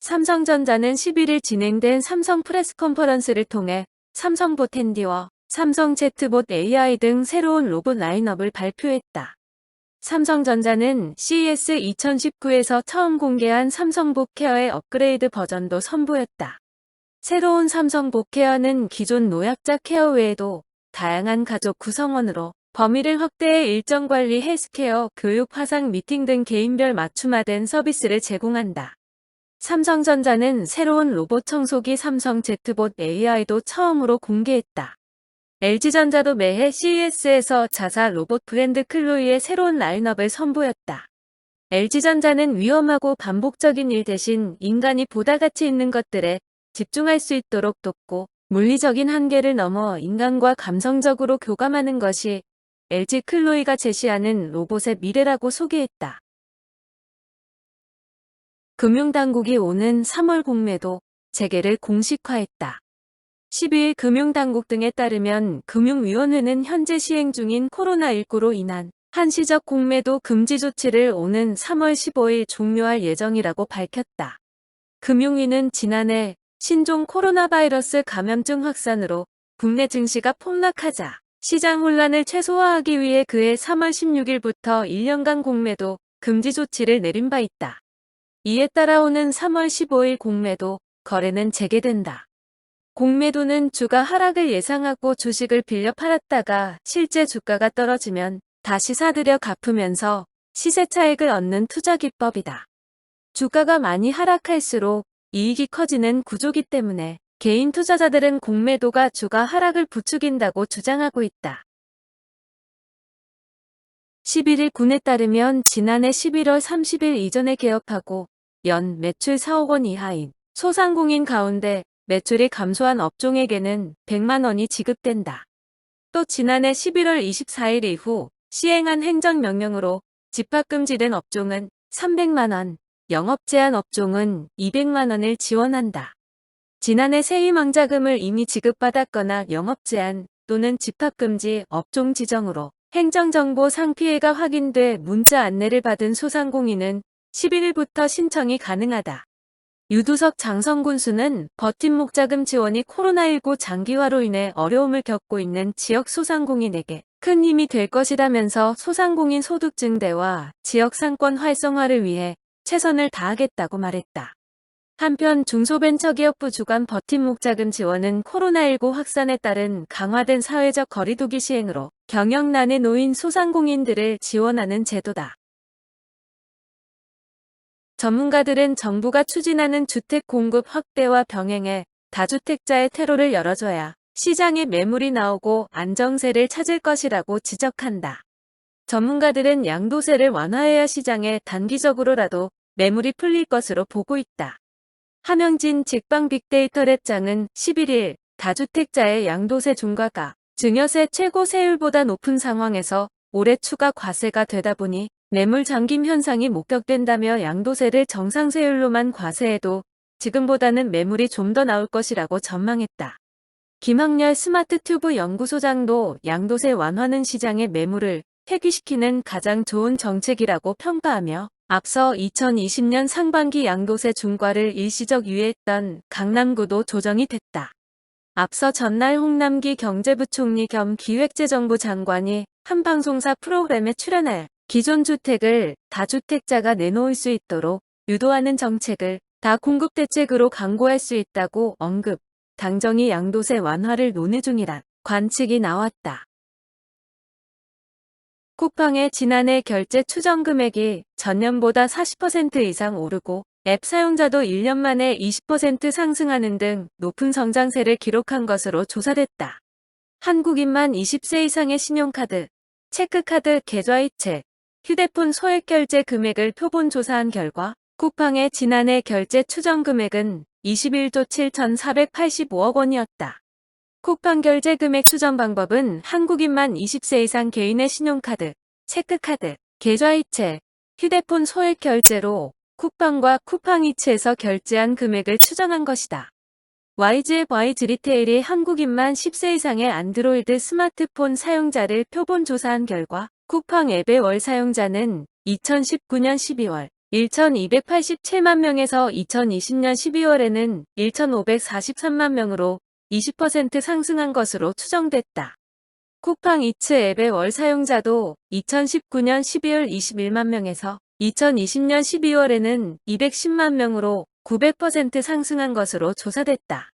삼성전자는 11일 진행된 삼성 프레스 컨퍼런스를 통해 삼성봇 핸디워, 삼성 제트봇 AI 등 새로운 로봇 라인업을 발표했다. 삼성전자는 CES 2019에서 처음 공개한 삼성봇 케어의 업그레이드 버전도 선보였다. 새로운 삼성봇 케어는 기존 노약자 케어 외에도 다양한 가족 구성원으로 범위를 확대해 일정 관리 헬스케어, 교육, 화상, 미팅 등 개인별 맞춤화된 서비스를 제공한다. 삼성전자는 새로운 로봇 청소기 삼성 제트봇 AI도 처음으로 공개했다. LG전자도 매해 CES에서 자사 로봇 브랜드 클로이의 새로운 라인업을 선보였다. LG전자는 위험하고 반복적인 일 대신 인간이 보다 가치 있는 것들에 집중할 수 있도록 돕고 물리적인 한계를 넘어 인간과 감성적으로 교감하는 것이 LG 클로이가 제시하는 로봇의 미래라고 소개했다. 금융당국이 오는 3월 공매도 재개를 공식화했다. 12일 금융당국 등에 따르면 금융위원회는 현재 시행 중인 코로나19로 인한 한시적 공매도 금지 조치를 오는 3월 15일 종료할 예정이라고 밝혔다. 금융위는 지난해 신종 코로나 바이러스 감염증 확산으로 국내 증시가 폭락하자 시장 혼란을 최소화하기 위해 그해 3월 16일부터 1년간 공매도 금지 조치를 내린 바 있다. 이에 따라오는 3월 15일 공매도 거래는 재개된다. 공매도는 주가 하락을 예상하고 주식을 빌려 팔았다가 실제 주가가 떨어지면 다시 사들여 갚으면서 시세 차익을 얻는 투자 기법이다. 주가가 많이 하락할수록 이익이 커지는 구조기 때문에 개인 투자자들은 공매도가 주가 하락을 부추긴다고 주장하고 있다. 11일 군에 따르면 지난해 11월 30일 이전에 개업하고 연 매출 4억 원 이하인 소상공인 가운데 매출이 감소한 업종에게는 100만 원이 지급된다. 또 지난해 11월 24일 이후 시행한 행정명령으로 집합금지된 업종은 300만 원, 영업제한 업종은 200만 원을 지원한다. 지난해 세입망자금을 이미 지급받았거나 영업제한 또는 집합금지 업종 지정으로 행정정보 상피해가 확인돼 문자 안내를 받은 소상공인은 11일부터 신청이 가능하다. 유두석 장성군수는 버팀목자금 지원이 코로나19 장기화로 인해 어려움을 겪고 있는 지역 소상공인에게 큰 힘이 될 것이라면서 소상공인 소득 증대와 지역 상권 활성화를 위해 최선을 다하겠다고 말했다. 한편 중소벤처기업부 주관 버팀목자금 지원은 코로나19 확산에 따른 강화된 사회적 거리두기 시행으로 경영난에 놓인 소상공인들을 지원하는 제도다. 전문가들은 정부가 추진하는 주택 공급 확대와 병행해 다주택자의 퇴로를 열어줘야 시장에 매물이 나오고 안정세를 찾을 것이라고 지적한다. 전문가들은 양도세를 완화해야 시장에 단기적으로라도 매물이 풀릴 것으로 보고 있다. 함영진 직방 빅데이터랩장은 11일 다주택자의 양도세 중과가 증여세 최고 세율보다 높은 상황에서 올해 추가 과세가 되다 보니 매물 잠김 현상이 목격된다며 양도세를 정상세율로만 과세해도 지금보다는 매물이 좀 더 나올 것이라고 전망했다. 김학렬 스마트튜브 연구소장도 양도세 완화는 시장의 매물을 회귀시키는 가장 좋은 정책이라고 평가하며 앞서 2020년 상반기 양도세 중과를 일시적 유예했던 강남구도 조정이 됐다. 앞서 전날 홍남기 경제부총리 겸 기획재정부 장관이 한 방송사 프로그램에 출연하여 기존 주택을 다주택자가 내놓을 수 있도록 유도하는 정책을 다공급대책으로 강구할 수 있다고 언급, 당정이 양도세 완화를 논의 중이란 관측이 나왔다. 쿠팡의 지난해 결제 추정 금액이 전년보다 40% 이상 오르고 앱 사용자도 1년 만에 20% 상승하는 등 높은 성장세를 기록한 것으로 조사됐다. 한국인만 20세 이상의 신용카드, 체크카드 계좌이체, 휴대폰 소액 결제 금액을 표본 조사한 결과 쿠팡의 지난해 결제 추정 금액은 21조 7,485억 원이었다. 쿠팡 결제 금액 추정 방법은 한국인만 20세 이상 개인의 신용카드, 체크카드, 계좌이체, 휴대폰 소액 결제로 쿠팡과 쿠팡이츠에서 결제한 금액을 추정한 것이다. YG앱 YG리테일이 한국인만 10세 이상의 안드로이드 스마트폰 사용자를 표본 조사한 결과 쿠팡 앱의 월 사용자는 2019년 12월 1287만 명에서 2020년 12월에는 1543만 명으로 20% 상승한 것으로 추정됐다. 쿠팡이츠 앱의 월 사용자도 2019년 12월 21만 명에서 2020년 12월에는 210만 명으로 900% 상승한 것으로 조사됐다.